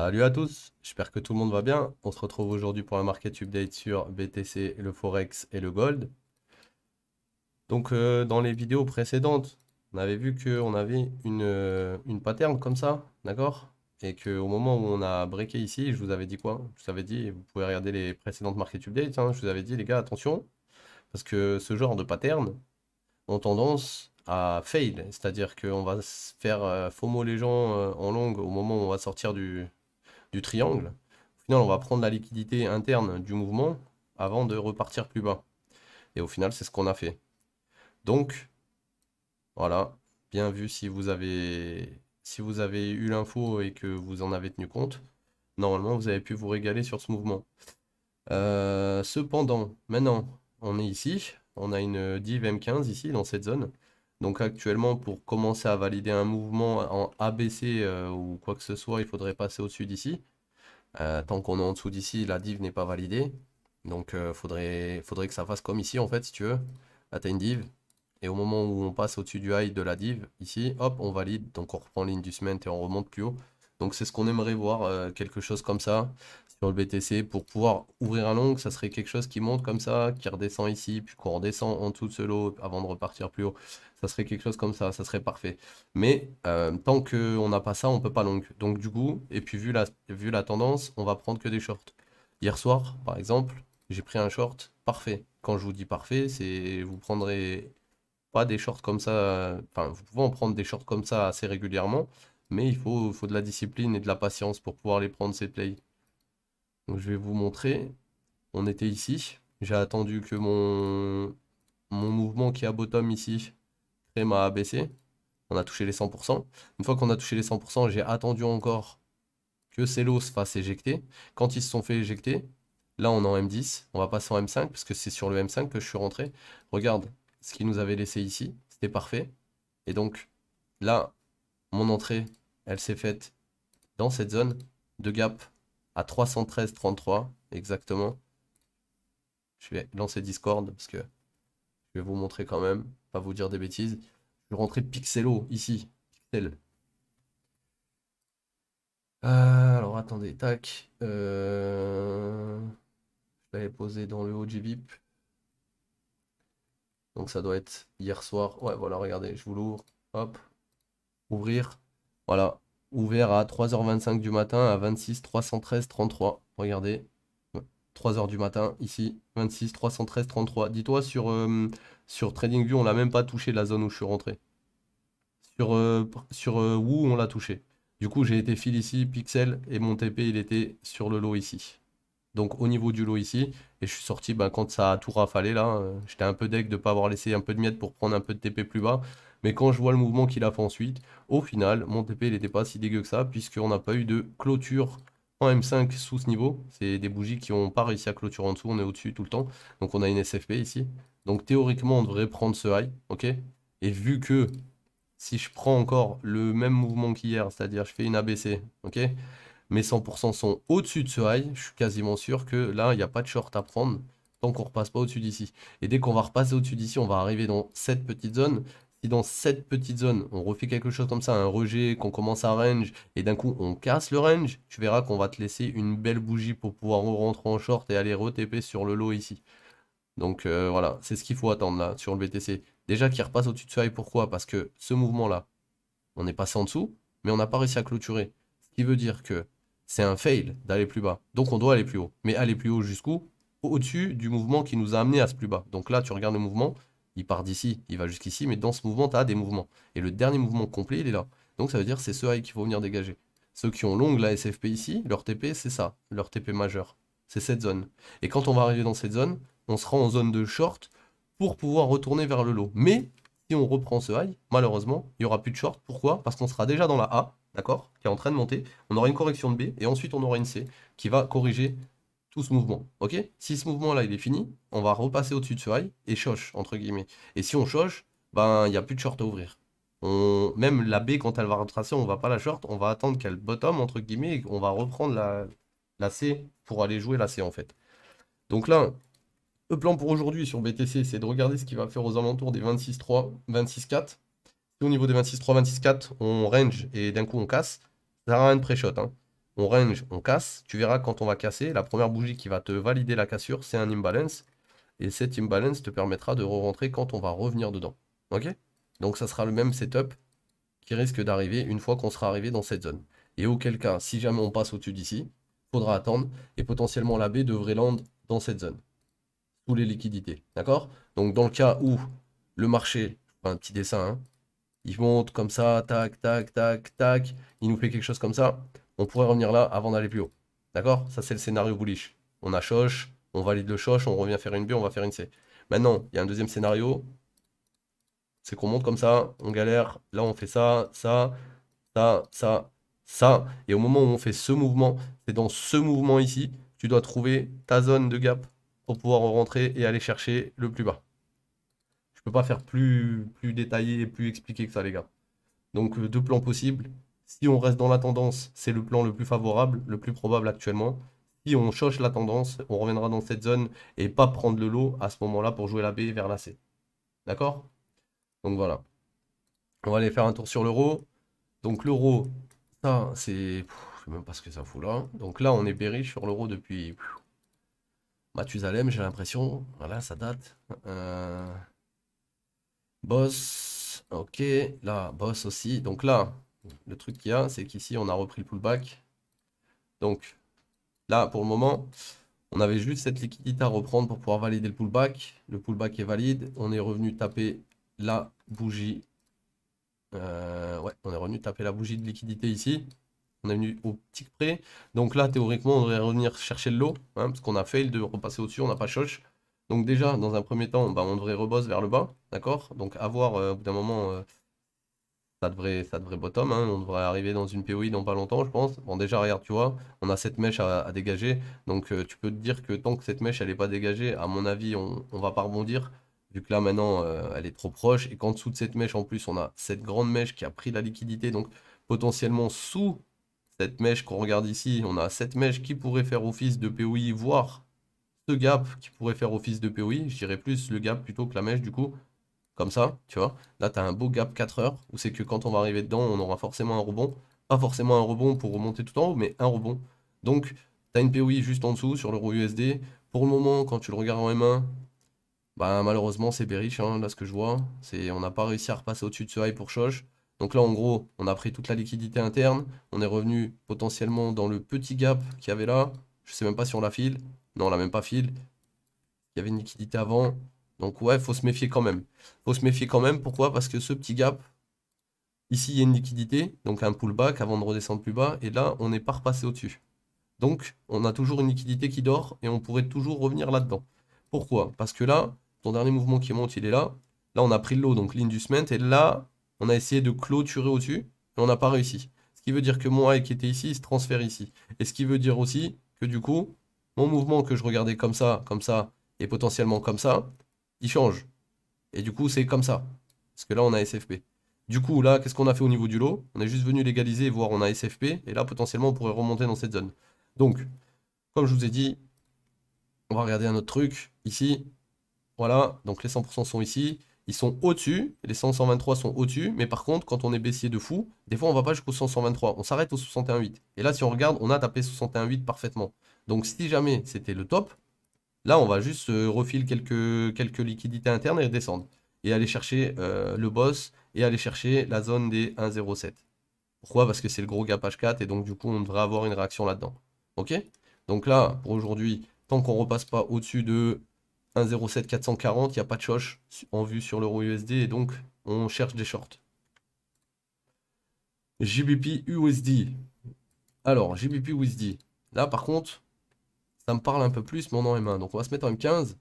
Salut à tous, j'espère que tout le monde va bien. On se retrouve aujourd'hui pour un market update sur BTC, le Forex et le Gold. Donc dans les vidéos précédentes, on avait vu qu'on avait une pattern comme ça, d'accord? Et qu'au moment où on a breaké ici, je vous avais dit quoi? Je vous avais dit, vous pouvez regarder les précédentes market updates, hein, je vous avais dit les gars, attention, parce que ce genre de pattern ont tendance à fail, c'est-à-dire qu'on va se faire FOMO les gens en long au moment où on va sortir du triangle. Au final, on va prendre la liquidité interne du mouvement avant de repartir plus bas. Et au final, c'est ce qu'on a fait. Donc, voilà, bien vu si vous avez eu l'info et que vous en avez tenu compte, normalement, vous avez pu vous régaler sur ce mouvement. Cependant, maintenant, on est ici, on a une div M15 ici, dans cette zone. Donc actuellement, pour commencer à valider un mouvement en ABC ou quoi que ce soit, il faudrait passer au-dessus d'ici. Tant qu'on est en dessous d'ici, la div n'est pas validée. Donc faudrait que ça fasse comme ici en fait, si tu veux. Là, tu as une div. Et au moment où on passe au-dessus du high de la div, ici, hop, on valide. Donc on reprend ligne du semaine et on remonte plus haut. Donc c'est ce qu'on aimerait voir, quelque chose comme ça sur le BTC. Pour pouvoir ouvrir un long, ça serait quelque chose qui monte comme ça, qui redescend ici, puis qu'on redescend en dessous de ce lot avant de repartir plus haut. Ça serait quelque chose comme ça serait parfait. Mais tant qu'on n'a pas ça, on peut pas long. Donc du coup, et puis vu la tendance, on va prendre que des shorts. Hier soir, par exemple, j'ai pris un short parfait. Quand je vous dis parfait, c'est vous prendrez pas des shorts comme ça. Enfin, vous pouvez en prendre des shorts comme ça assez régulièrement, mais il faut de la discipline et de la patience pour pouvoir les prendre ces plays. Donc je vais vous montrer. On était ici. J'ai attendu que mon mouvement qui a bottom ici crée ma ABC. On a touché les 100%. Une fois qu'on a touché les 100%, j'ai attendu encore que Celo se fasse éjecter. Quand ils se sont fait éjecter, là on est en M10, on va passer en M5 parce que c'est sur le M5 que je suis rentré. Regarde ce qu'il nous avait laissé ici, c'était parfait. Et donc là, mon entrée, elle s'est faite dans cette zone de gap à 313,33 exactement. Je vais lancer Discord parce que je vais vous montrer quand même, pas vous dire des bêtises. Je vais rentrer Pixelo ici, Pixel. Alors attendez, tac. Je l'avais posé dans le haut du VIP. Donc ça doit être hier soir. Ouais, voilà, regardez, je vous l'ouvre. Hop, ouvrir. Voilà, ouvert à 3h25 du matin à 26 313 33. Regardez, 3h du matin, ici, 26 313 33. Dis-toi, sur TradingView, on l'a même pas touché la zone où je suis rentré. Sur Woo, on l'a touché. Du coup, j'ai été fill ici, pixel, et mon TP, il était sur le lot ici. Donc au niveau du lot ici, et je suis sorti quand ça a tout rafalé là, j'étais un peu deg de ne pas avoir laissé un peu de miettes pour prendre un peu de TP plus bas, mais quand je vois le mouvement qu'il a fait ensuite, au final, mon TP il n'était pas si dégueu que ça, puisqu'on n'a pas eu de clôture en M5 sous ce niveau, c'est des bougies qui n'ont pas réussi à clôturer en dessous, on est au-dessus tout le temps, donc on a une SFP ici, donc théoriquement on devrait prendre ce high, ok, et vu que si je prends encore le même mouvement qu'hier, c'est-à-dire je fais une ABC, ok, mes 100% sont au-dessus de ce high, je suis quasiment sûr que là, il n'y a pas de short à prendre tant qu'on ne repasse pas au-dessus d'ici. Et dès qu'on va repasser au-dessus d'ici, on va arriver dans cette petite zone. Si dans cette petite zone, on refait quelque chose comme ça, un rejet, qu'on commence à range, et d'un coup on casse le range, tu verras qu'on va te laisser une belle bougie pour pouvoir rentrer en short et aller re-TP sur le lot ici. Donc voilà, c'est ce qu'il faut attendre là sur le BTC. Déjà qu'il repasse au-dessus de ce high, pourquoi? Parce que ce mouvement-là, on est passé en dessous, mais on n'a pas réussi à clôturer. Ce qui veut dire que c'est un fail d'aller plus bas. Donc on doit aller plus haut. Mais aller plus haut jusqu'où? Au-dessus du mouvement qui nous a amené à ce plus bas. Donc là, tu regardes le mouvement, il part d'ici, il va jusqu'ici, mais dans ce mouvement, tu as des mouvements. Et le dernier mouvement complet, il est là. Donc ça veut dire que c'est ce high qu'il faut venir dégager. Ceux qui ont long la SFP ici, leur TP, c'est ça, leur TP majeur. C'est cette zone. Et quand on va arriver dans cette zone, on sera en zone de short pour pouvoir retourner vers le low. Mais si on reprend ce high, malheureusement, il n'y aura plus de short. Pourquoi? Parce qu'on sera déjà dans la A, d'accord, qui est en train de monter. On aura une correction de B et ensuite on aura une C qui va corriger tout ce mouvement. Ok? Si ce mouvement-là il est fini, on va repasser au-dessus de ce high et choche, entre guillemets. Et si on choche, ben il n'y a plus de short à ouvrir. Même la B, quand elle va retracer, on va pas la short, on va attendre qu'elle bottom, entre guillemets, et on va reprendre la C pour aller jouer la C en fait. Donc là, le plan pour aujourd'hui sur BTC, c'est de regarder ce qu'il va faire aux alentours des 26,3, 26,4. Si au niveau des 26,3, 26,4, on range et d'un coup on casse, ça sert à rien de pré-shot, hein. on range, on casse. Tu verras quand on va casser, la première bougie qui va te valider la cassure, c'est un imbalance. Et cet imbalance te permettra de re-rentrer quand on va revenir dedans. Ok? Donc ça sera le même setup qui risque d'arriver une fois qu'on sera arrivé dans cette zone. Et auquel cas, si jamais on passe au-dessus d'ici, il faudra attendre et potentiellement la B devrait land dans cette zone, sous les liquidités. D'accord? Donc dans le cas où le marché, un petit dessin, hein, il monte comme ça, tac, tac, tac, tac, il nous fait quelque chose comme ça, on pourrait revenir là avant d'aller plus haut. D'accord? Ça c'est le scénario bullish. On a choche, on valide le choche, on revient faire une B, on va faire une C. Maintenant, il y a un deuxième scénario, c'est qu'on monte comme ça, on galère, là on fait ça, ça, ça, ça, ça. Et au moment où on fait ce mouvement, c'est dans ce mouvement ici, tu dois trouver ta zone de gap pour pouvoir rentrer et aller chercher le plus bas. Je peux pas faire plus détaillé et plus expliqué que ça, les gars. Donc, deux plans possibles. Si on reste dans la tendance, c'est le plan le plus favorable, le plus probable actuellement. Si on choche la tendance, on reviendra dans cette zone et pas prendre le lot à ce moment-là pour jouer la B vers la C. D'accord? Donc voilà. On va aller faire un tour sur l'euro. Donc l'euro, ça, c'est... Je sais même pas ce que ça fout là. Donc là, on est bearish sur l'euro depuis Mathusalem, j'ai l'impression. Voilà, ça date. Boss, ok. Là, boss aussi. Donc là, le truc qu'il y a, c'est qu'ici, on a repris le pullback. Donc là, pour le moment, on avait juste cette liquidité à reprendre pour pouvoir valider le pullback. Le pullback est valide. On est revenu taper la bougie. Ouais, on est revenu taper la bougie de liquidité ici. On est venu au tick près. Donc là, théoriquement, on devrait revenir chercher le lot. Hein, parce qu'on a fail de repasser au-dessus, on n'a pas choche. Donc déjà, dans un premier temps, bah, on devrait reboss vers le bas. D'accord? Donc à voir, au bout d'un moment, ça devrait bottom. Hein, on devrait arriver dans une POI dans pas longtemps, je pense. Bon, déjà, regarde, tu vois, on a cette mèche à dégager. Donc tu peux te dire que tant que cette mèche, elle n'est pas dégagée, à mon avis, on ne va pas rebondir. Vu que là, maintenant, elle est trop proche. Et qu'en dessous de cette mèche, en plus, on a cette grande mèche qui a pris la liquidité. Donc potentiellement sous cette mèche qu'on regarde ici, on a cette mèche qui pourrait faire office de POI, voire ce gap qui pourrait faire office de POI. Je dirais plus le gap plutôt que la mèche du coup. Comme ça, tu vois. Là, tu as un beau gap 4 heures où c'est que quand on va arriver dedans, on aura forcément un rebond. Pas forcément un rebond pour remonter tout en haut, mais un rebond. Donc, tu as une POI juste en dessous sur l'euro USD. Pour le moment, quand tu le regardes en M1, bah, malheureusement, c'est bearish, hein, là, ce que je vois. On n'a pas réussi à repasser au-dessus de ce high pour Shosh. Donc là, en gros, on a pris toute la liquidité interne. On est revenu potentiellement dans le petit gap qu'il y avait là. Je sais même pas si on l'a file. Non, on l'a même pas file. Il y avait une liquidité avant. Donc ouais, il faut se méfier quand même. Faut se méfier quand même. Pourquoi? Parce que ce petit gap, ici, il y a une liquidité. Donc un pullback avant de redescendre plus bas. Et là, on n'est pas repassé au-dessus. Donc, on a toujours une liquidité qui dort et on pourrait toujours revenir là-dedans. Pourquoi? Parce que là, ton dernier mouvement qui monte, il est là. Là, on a pris le lot, donc l'inducement. Et là, on a essayé de clôturer au-dessus et on n'a pas réussi. Ce qui veut dire que mon high qui était ici, il se transfère ici. Et ce qui veut dire aussi que du coup, mon mouvement que je regardais comme ça, et potentiellement comme ça, il change. Et du coup, c'est comme ça. Parce que là, on a SFP. Du coup, là, qu'est-ce qu'on a fait au niveau du lot? On est juste venu légaliser et voir on a SFP. Et là, potentiellement, on pourrait remonter dans cette zone. Donc, comme je vous ai dit, on va regarder un autre truc ici. Voilà, donc les 100% sont ici. Ils sont au-dessus, les 100, 123 sont au-dessus. Mais par contre, quand on est baissier de fou, des fois on va pas jusqu'au 100, 123. On s'arrête au 61,8. Et là, si on regarde, on a tapé 61,8 parfaitement. Donc si jamais c'était le top, là on va juste refiler quelques liquidités internes et redescendre. Et aller chercher le boss et aller chercher la zone des 1,07. Pourquoi? Parce que c'est le gros gap H4 et donc du coup on devrait avoir une réaction là-dedans. Ok? Donc là, pour aujourd'hui, tant qu'on ne repasse pas au-dessus de 1,07 440, il n'y a pas de choche en vue sur l'euro USD et donc on cherche des shorts. JBP USD. Alors, JBP USD. Là par contre, ça me parle un peu plus, mais on en M1. Donc on va se mettre en M15.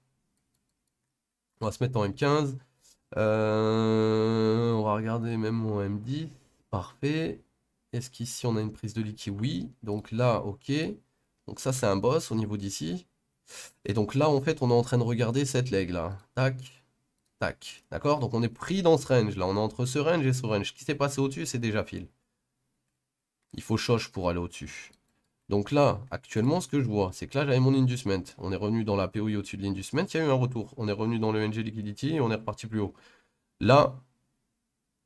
On va se mettre en M15. On va regarder même mon M10. Parfait. Est-ce qu'ici on a une prise de liquide? Oui. Donc là, ok. Donc ça, c'est un boss au niveau d'ici. Et donc là, en fait, on est en train de regarder cette leg là. Tac, tac. D'accord? Donc on est pris dans ce range là. On est entre ce range et ce range. Ce qui s'est passé au-dessus, c'est déjà fil. Il faut choche pour aller au-dessus. Donc là, actuellement, ce que je vois, c'est que là, j'avais mon inducement. On est revenu dans la POI au-dessus de l'inducement. Il y a eu un retour. On est revenu dans le NG Liquidity et on est reparti plus haut. Là,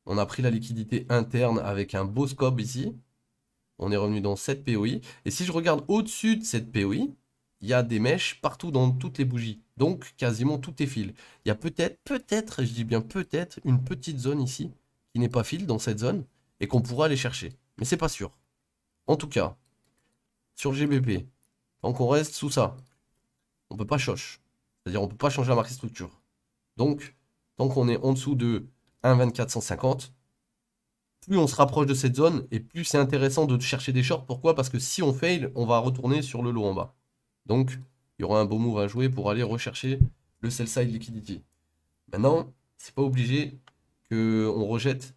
on a pris la liquidité interne avec un beau scope ici. On est revenu dans cette POI. Et si je regarde au-dessus de cette POI, il y a des mèches partout dans toutes les bougies. Donc, quasiment tout est fil. Il y a peut-être, je dis bien peut-être, une petite zone ici qui n'est pas fil dans cette zone et qu'on pourra aller chercher. Mais c'est pas sûr. En tout cas, sur le GBP, tant qu'on reste sous ça, on peut pas choche. C'est-à-dire on peut pas changer la marque structure. Donc, tant qu'on est en dessous de 1,2450, plus on se rapproche de cette zone et plus c'est intéressant de chercher des shorts. Pourquoi? Parce que si on fail, on va retourner sur le lot en bas. Donc, il y aura un beau move à jouer pour aller rechercher le sell side liquidity. Maintenant, c'est pas obligé qu'on rejette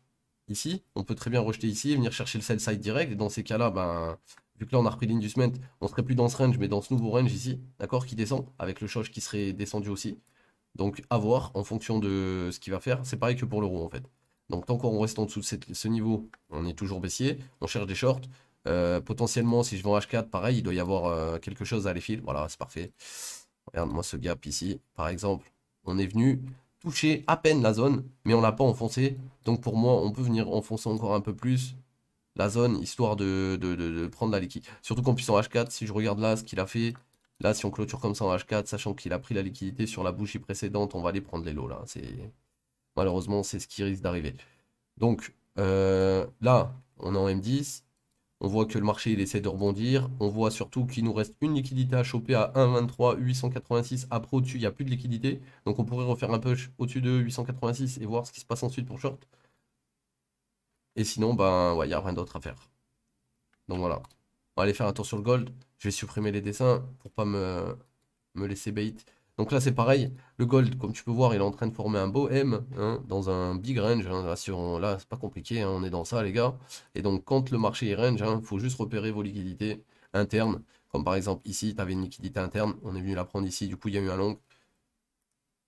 ici. On peut très bien rejeter ici et venir chercher le sell side direct. Et dans ces cas-là, ben, vu que là on a repris l'inducement, on serait plus dans ce range, mais dans ce nouveau range ici, d'accord, qui descend, avec le shosh qui serait descendu aussi. Donc à voir en fonction de ce qu'il va faire. C'est pareil que pour l'euro en fait. Donc tant qu'on reste en dessous de ce niveau, on est toujours baissier, on cherche des shorts. Potentiellement, si je vais en H4, pareil, il doit y avoir quelque chose à les fils. Voilà, c'est parfait. Regarde-moi ce gap ici, par exemple. On est venu toucher à peine la zone, mais on l'a pas enfoncé. Donc pour moi, on peut venir enfoncer encore un peu plus la zone, histoire de prendre la liquidité. Surtout qu'en plus en H4, si je regarde là ce qu'il a fait, là si on clôture comme ça en H4, sachant qu'il a pris la liquidité sur la bougie précédente, on va aller prendre les lots là. Malheureusement, c'est ce qui risque d'arriver. Donc là, on est en M10. On voit que le marché il essaie de rebondir. On voit surtout qu'il nous reste une liquidité à choper à 1,23 886. Après au-dessus, il n'y a plus de liquidité. Donc on pourrait refaire un push au-dessus de 886 et voir ce qui se passe ensuite pour short. Et sinon, ben ouais, il n'y a rien d'autre à faire. Donc voilà. On va aller faire un tour sur le gold. Je vais supprimer les dessins pour pas me laisser bait. Donc là, c'est pareil. Le gold, comme tu peux voir, il est en train de former un beau M hein, dans un big range. Hein. Là, c'est pas compliqué. Hein, on est dans ça, les gars. Et donc, quand le marché est range, il faut juste repérer vos liquidités internes. Comme par exemple, ici, tu avais une liquidité interne. On est venu la prendre ici. Du coup, il y a eu un long.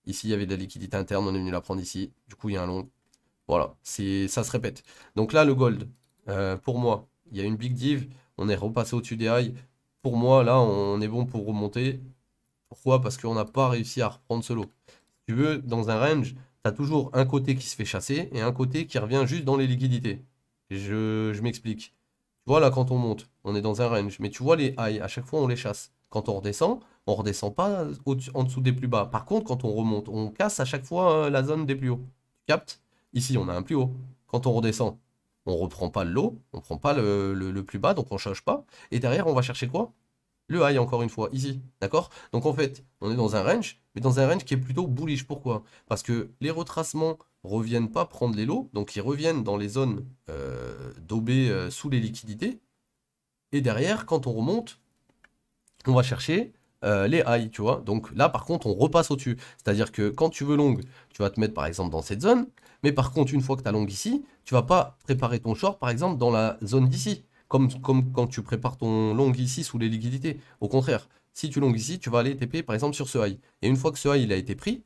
Ici, il y avait de la liquidité interne. On est venu la prendre ici. Du coup, il y a un long. Voilà, ça se répète. Donc là, le gold, pour moi, il y a une big div. On est repassé au-dessus des highs. Pour moi, là, on est bon pour remonter. Pourquoi? Parce qu'on n'a pas réussi à reprendre ce lot. Si tu veux, dans un range, tu as toujours un côté qui se fait chasser et un côté qui revient juste dans les liquidités. Je m'explique. Tu vois, là, quand on monte, on est dans un range. Mais tu vois, les highs, à chaque fois, on les chasse. Quand on redescend pas en dessous des plus bas. Par contre, quand on remonte, on casse à chaque fois la zone des plus hauts. Tu captes? Ici, on a un plus haut. Quand on redescend, on reprend pas le lot, on prend pas le plus bas, donc on change pas. Et derrière, on va chercher quoi? Le high, encore une fois, ici. D'accord? Donc en fait, on est dans un range, mais dans un range qui est plutôt bullish. Pourquoi? Parce que les retracements reviennent pas prendre les lots, donc ils reviennent dans les zones d'OB sous les liquidités. Et derrière, quand on remonte, on va chercher les highs, tu vois. Donc là, par contre, on repasse au-dessus. C'est-à-dire que quand tu veux long, tu vas te mettre par exemple dans cette zone. Mais par contre, une fois que tu as long ici, tu vas pas préparer ton short, par exemple, dans la zone d'ici. Comme quand tu prépares ton long ici sous les liquidités. Au contraire, si tu long ici, tu vas aller TP par exemple sur ce high. Et une fois que ce high il a été pris,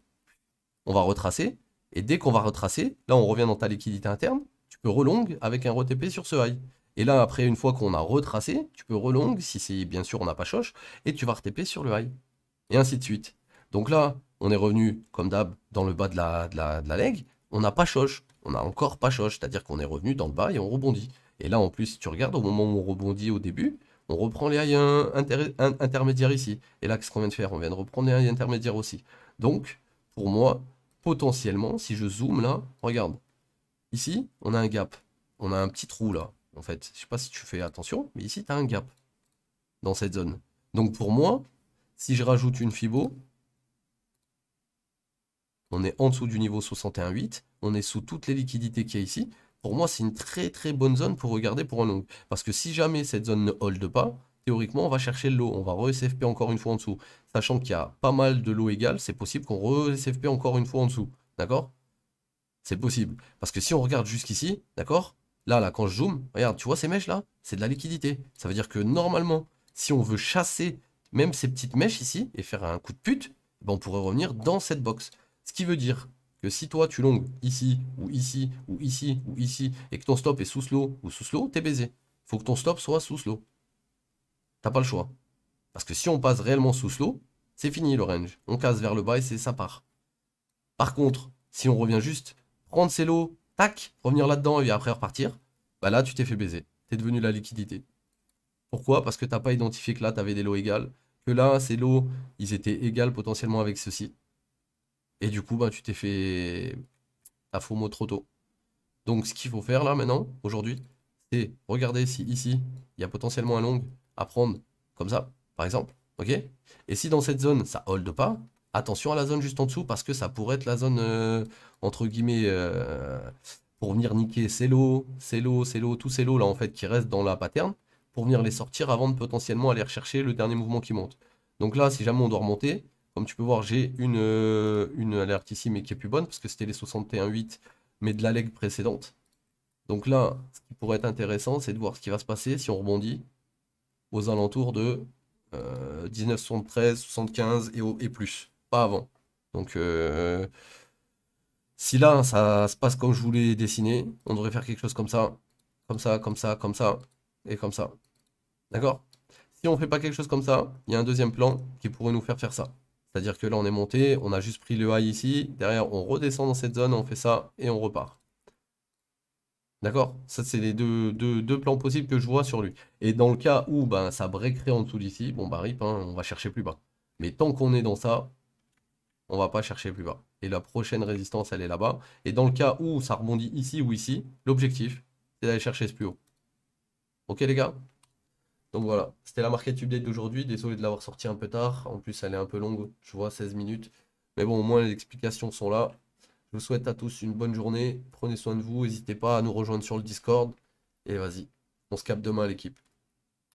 on va retracer. Et dès qu'on va retracer, là on revient dans ta liquidité interne. Tu peux relong avec un re-TP sur ce high. Et là, après, une fois qu'on a retracé, tu peux relong, si c'est bien sûr on n'a pas choche, et tu vas re-TP sur le high. Et ainsi de suite. Donc là, on est revenu, comme d'hab, dans le bas de la leg. On n'a pas choche. On n'a encore pas choche. C'est-à-dire qu'on est revenu dans le bas et on rebondit. Et là, en plus, si tu regardes, au moment où on rebondit au début, on reprend les highs intermédiaires ici. Et là, qu'est-ce qu'on vient de faire? On vient de reprendre les highs intermédiaires aussi. Donc, pour moi, potentiellement, si je zoome là, regarde. Ici, on a un gap. On a un petit trou là. En fait, je sais pas si tu fais attention, mais ici, tu as un gap dans cette zone. Donc pour moi, si je rajoute une Fibo, on est en dessous du niveau 61,8. On est sous toutes les liquidités qu'il y a ici. Pour moi, c'est une très très bonne zone pour regarder pour un long. Parce que si jamais cette zone ne hold pas, théoriquement, on va chercher le lot. On va re-SFP encore une fois en dessous. Sachant qu'il y a pas mal de lots égales, c'est possible qu'on re-SFP encore une fois en dessous. D'accord? C'est possible. Parce que si on regarde jusqu'ici, d'accord? Là, quand je zoome, regarde, tu vois ces mèches là? C'est de la liquidité. Ça veut dire que normalement, si on veut chasser même ces petites mèches ici et faire un coup de pute, ben on pourrait revenir dans cette box. Ce qui veut dire que si toi tu longues ici, ou ici, ou ici, ou ici, et que ton stop est sous slow ou sous slow, t'es baisé. Faut que ton stop soit sous slow. T'as pas le choix. Parce que si on passe réellement sous slow, c'est fini le range. On casse vers le bas et ça part. Par contre, si on revient juste prendre ses lots, tac, revenir là-dedans et après repartir, bah là tu t'es fait baiser. T'es devenu la liquidité. Pourquoi? Parce que t'as pas identifié que là, tu avais des lots égales. Que là, ces lots, ils étaient égales potentiellement avec ceux-ci. Et du coup, bah, tu t'es fait ta FOMO trop tôt. Donc, ce qu'il faut faire là, maintenant, aujourd'hui, c'est regarder si ici, il y a potentiellement un long à prendre, comme ça, par exemple. Ok? Et si dans cette zone, ça hold pas, attention à la zone juste en dessous, parce que ça pourrait être la zone, entre guillemets, pour venir niquer ces lots, tous ces lots là, en fait, qui restent dans la pattern, pour venir les sortir avant de potentiellement aller rechercher le dernier mouvement qui monte. Donc là, si jamais on doit remonter, comme tu peux voir, j'ai une alerte ici, mais qui est plus bonne, parce que c'était les 61,8, mais de la leg précédente. Donc là, ce qui pourrait être intéressant, c'est de voir ce qui va se passer si on rebondit aux alentours de 19,73, 75 et plus, pas avant. Donc si là, ça se passe comme je voulais dessiner, on devrait faire quelque chose comme ça, comme ça, comme ça, comme ça, et comme ça. D'accord? Si on fait pas quelque chose comme ça, il y a un deuxième plan qui pourrait nous faire ça. C'est-à-dire que là, on est monté, on a juste pris le high ici, derrière, on redescend dans cette zone, on fait ça, et on repart. D'accord? Ça, c'est les deux plans possibles que je vois sur lui. Et dans le cas où ben, ça breakerait en dessous d'ici, bon bah rip, hein, on va chercher plus bas. Mais tant qu'on est dans ça, on va pas chercher plus bas. Et la prochaine résistance, elle est là-bas. Et dans le cas où ça rebondit ici ou ici, l'objectif, c'est d'aller chercher ce plus haut. Ok les gars? Donc voilà, c'était la market update d'aujourd'hui. Désolé de l'avoir sorti un peu tard. En plus, elle est un peu longue, je vois 16 minutes. Mais bon, au moins les explications sont là. Je vous souhaite à tous une bonne journée. Prenez soin de vous. N'hésitez pas à nous rejoindre sur le Discord. Et vas-y, on se capte demain l'équipe.